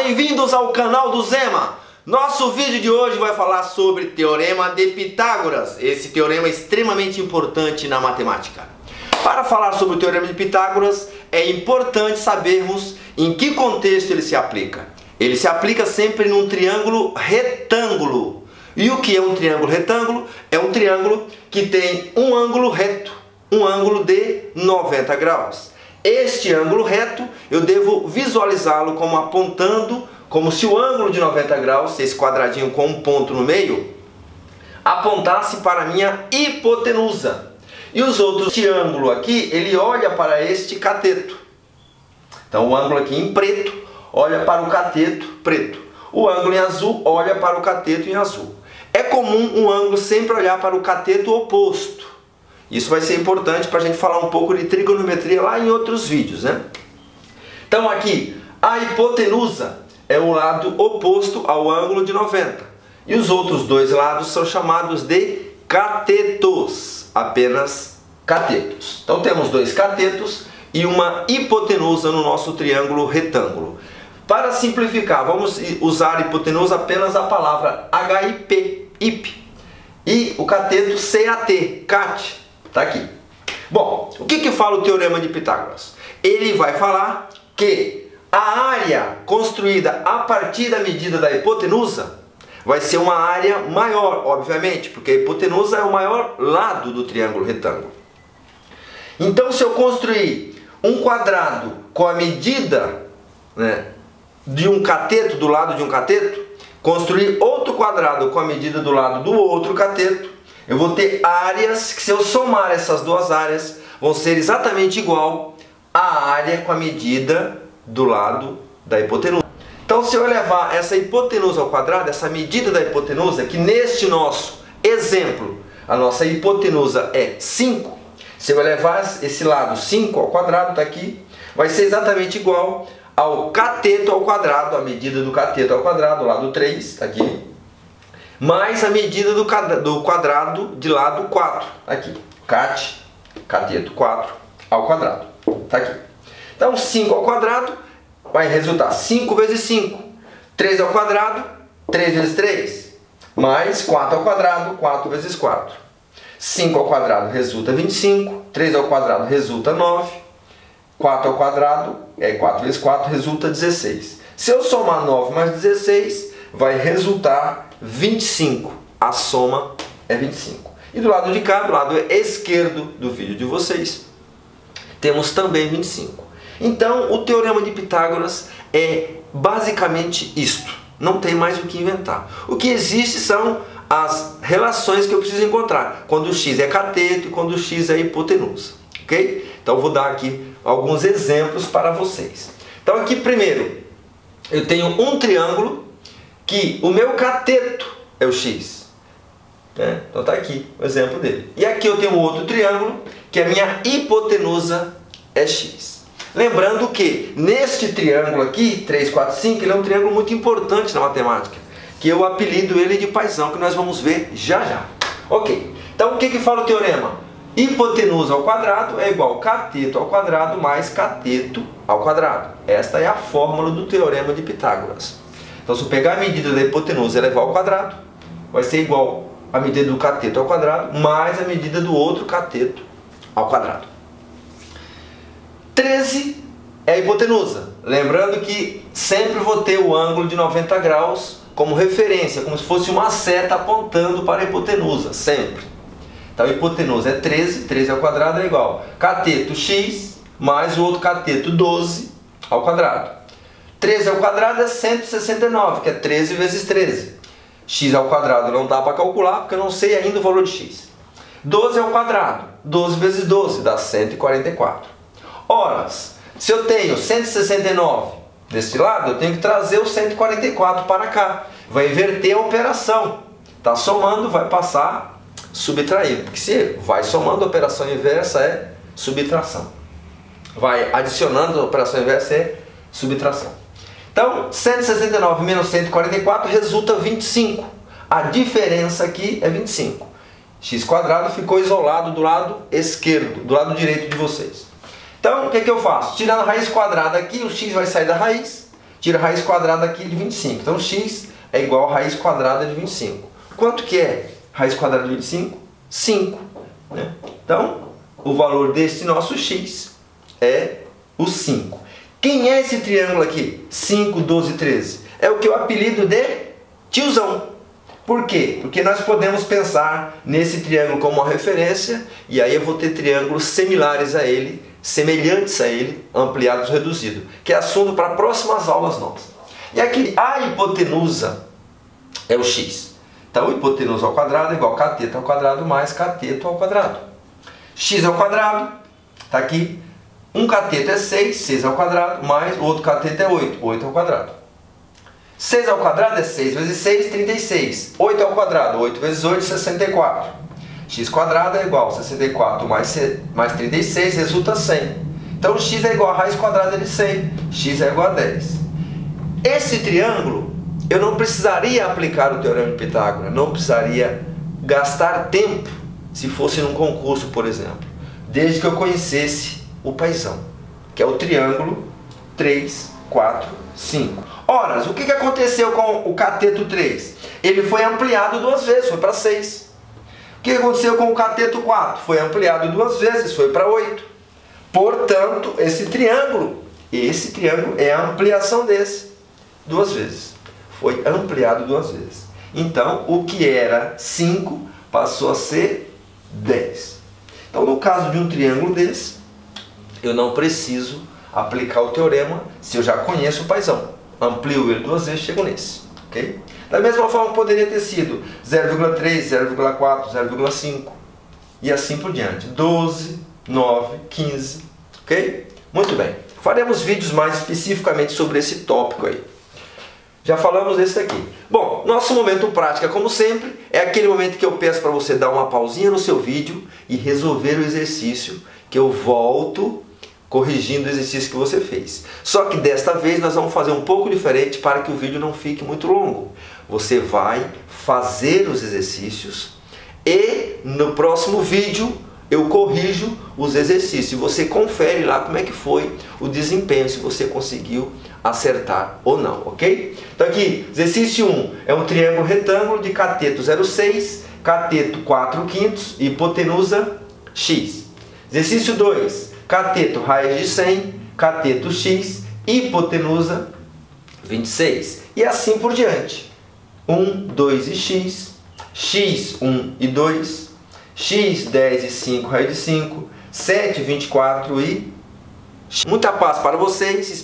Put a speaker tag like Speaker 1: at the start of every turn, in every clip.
Speaker 1: bem-vindos ao canal do Zema! Nosso vídeo de hoje vai falar sobre Teorema de Pitágoras. Esse teorema é extremamente importante na matemática. Para falar sobre o Teorema de Pitágoras, é importante sabermos em que contexto ele se aplica. Ele se aplica sempre num triângulo retângulo. E o que é um triângulo retângulo? É um triângulo que tem um ângulo reto, um ângulo de 90 graus. Este ângulo reto eu devo visualizá-lo como apontando, como se o ângulo de 90 graus, esse quadradinho com um ponto no meio, apontasse para a minha hipotenusa. E os outros, este ângulo aqui, ele olha para este cateto. Então o ângulo aqui em preto olha para o cateto preto. O ângulo em azul olha para o cateto em azul. É comum um ângulo sempre olhar para o cateto oposto. Isso vai ser importante para a gente falar um pouco de trigonometria lá em outros vídeos, né? Então aqui, a hipotenusa é o lado oposto ao ângulo de 90. E os outros dois lados são chamados de catetos, apenas catetos. Então temos dois catetos e uma hipotenusa no nosso triângulo retângulo. Para simplificar, vamos usar hipotenusa apenas a palavra HIP, IP. E o cateto CAT, CAT. Está aqui. Bom, o que fala o Teorema de Pitágoras? Ele vai falar que a área construída a partir da medida da hipotenusa vai ser uma área maior, obviamente, porque a hipotenusa é o maior lado do triângulo retângulo. Então, se eu construir um quadrado com a medida, né, de um cateto, do lado de um cateto, construir outro quadrado com a medida do lado do outro cateto, eu vou ter áreas que, se eu somar essas duas áreas, vão ser exatamente igual à área com a medida do lado da hipotenusa. Então, se eu elevar essa hipotenusa ao quadrado, essa medida da hipotenusa, que neste nosso exemplo, a nossa hipotenusa é 5, se eu elevar esse lado 5 ao quadrado, está aqui, vai ser exatamente igual ao cateto ao quadrado, a medida do cateto ao quadrado, lado 3, está aqui, mais a medida do quadrado de lado 4, aqui, cateto 4 ao quadrado, está aqui. Então 5 ao quadrado vai resultar 5 vezes 5, 3 ao quadrado, 3 vezes 3, mais 4 ao quadrado, 4 vezes 4. 5 ao quadrado resulta 25, 3 ao quadrado resulta 9, 4 ao quadrado, 4 vezes 4 resulta 16. Se eu somar 9 mais 16, vai resultar 25. A soma é 25. E do lado de cá, do lado esquerdo do vídeo de vocês, temos também 25. Então, o Teorema de Pitágoras é basicamente isto. Não tem mais o que inventar. O que existe são as relações que eu preciso encontrar. Quando o x é cateto e quando o x é hipotenusa. Ok? Então, eu vou dar aqui alguns exemplos para vocês. Então, aqui primeiro, eu tenho um triângulo que o meu cateto é o x. Então está aqui o exemplo dele. E aqui eu tenho outro triângulo que a minha hipotenusa é x. Lembrando que neste triângulo aqui, 3, 4, 5, ele é um triângulo muito importante na matemática, que eu apelido ele de paizão, que nós vamos ver já já. Ok, então o que fala o teorema? Hipotenusa ao quadrado é igual a cateto ao quadrado mais cateto ao quadrado. Esta é a fórmula do Teorema de Pitágoras. Então, se eu pegar a medida da hipotenusa e elevar ao quadrado, vai ser igual a medida do cateto ao quadrado mais a medida do outro cateto ao quadrado. 13 é a hipotenusa. Lembrando que sempre vou ter o ângulo de 90 graus como referência, como se fosse uma seta apontando para a hipotenusa, sempre. Então, a hipotenusa é 13, 13 ao quadrado é igual a cateto x mais o outro cateto 12 ao quadrado. 13 ao quadrado é 169, que é 13 vezes 13. X ao quadrado não dá para calcular, porque eu não sei ainda o valor de x. 12 ao quadrado, 12 vezes 12, dá 144. Horas, se eu tenho 169 deste lado, eu tenho que trazer o 144 para cá. Vai inverter a operação. Está somando, vai passar subtraindo. Porque se vai somando, a operação inversa é subtração. Vai adicionando, a operação inversa é subtração. Então, 169 menos 144 resulta 25. A diferença aqui é 25. X quadrado ficou isolado do lado esquerdo, do lado direito de vocês. Então, o que eu faço? Tirando a raiz quadrada aqui, o x vai sair da raiz. tira a raiz quadrada aqui de 25. Então x é igual a raiz quadrada de 25. Quanto que é raiz quadrada de 25? 5. Né? Então, o valor deste nosso x é o 5. Quem é esse triângulo aqui? 5, 12, 13. É o que eu apelido de tiozão. Por quê? Porque nós podemos pensar nesse triângulo como uma referência e aí eu vou ter triângulos similares a ele, semelhantes a ele, ampliados ou reduzidos, que é assunto para próximas aulas nossas. E aqui a hipotenusa é o x. Então, hipotenusa ao quadrado é igual a cateto ao quadrado mais cateto ao quadrado. X ao quadrado, está aqui. Um cateto é 6, 6 ao quadrado, mais o outro cateto é 8, 8 ao quadrado. 6 ao quadrado é 6 vezes 6, 36. 8 ao quadrado, 8 vezes 8, 64. X quadrado é igual a 64 mais 36, resulta 100. Então, x é igual a raiz quadrada de 100, x é igual a 10. Esse triângulo, eu não precisaria aplicar o Teorema de Pitágoras, não precisaria gastar tempo se fosse num concurso, por exemplo, desde que eu conhecesse o paizão, que é o triângulo 3, 4, 5. Ora, o que aconteceu com o cateto 3? Ele foi ampliado 2 vezes, foi para 6. O que aconteceu com o cateto 4? Foi ampliado 2 vezes, foi para 8. Portanto, esse triângulo é a ampliação desse 2 vezes. Foi ampliado 2 vezes. Então, o que era 5 passou a ser 10. Então, no caso de um triângulo desse, eu não preciso aplicar o teorema se eu já conheço o paizão. Amplio ele 2 vezes, chego nesse. Okay? Da mesma forma, poderia ter sido 0,3, 0,4, 0,5 e assim por diante. 12, 9, 15. Ok? Muito bem. Faremos vídeos mais especificamente sobre esse tópico aí. Já falamos desse aqui. Bom, nosso momento prática, como sempre, é aquele momento que eu peço para você dar uma pausinha no seu vídeo e resolver o exercício, que eu volto corrigindo o exercício que você fez. Só que desta vez nós vamos fazer um pouco diferente para que o vídeo não fique muito longo. Você vai fazer os exercícios e no próximo vídeo eu corrijo os exercícios. Você confere lá como é que foi o desempenho, se você conseguiu acertar ou não, ok? Então aqui, exercício 1 é um triângulo retângulo de cateto 0,6, cateto 4/5 e hipotenusa x. Exercício 2, cateto raiz de 100, cateto x, hipotenusa 26. E assim por diante. 1, 2 e x, x, 1 e 2, x, 10 e 5, raiz de 5, 7, 24 e... Muita paz para vocês.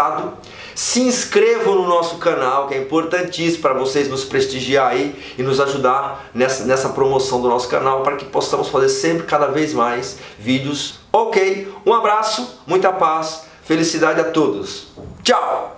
Speaker 1: Se inscrevam no nosso canal, que é importantíssimo para vocês nos prestigiar aí e nos ajudar nessa promoção do nosso canal, para que possamos fazer sempre cada vez mais vídeos. Ok, um abraço, muita paz, felicidade a todos. Tchau!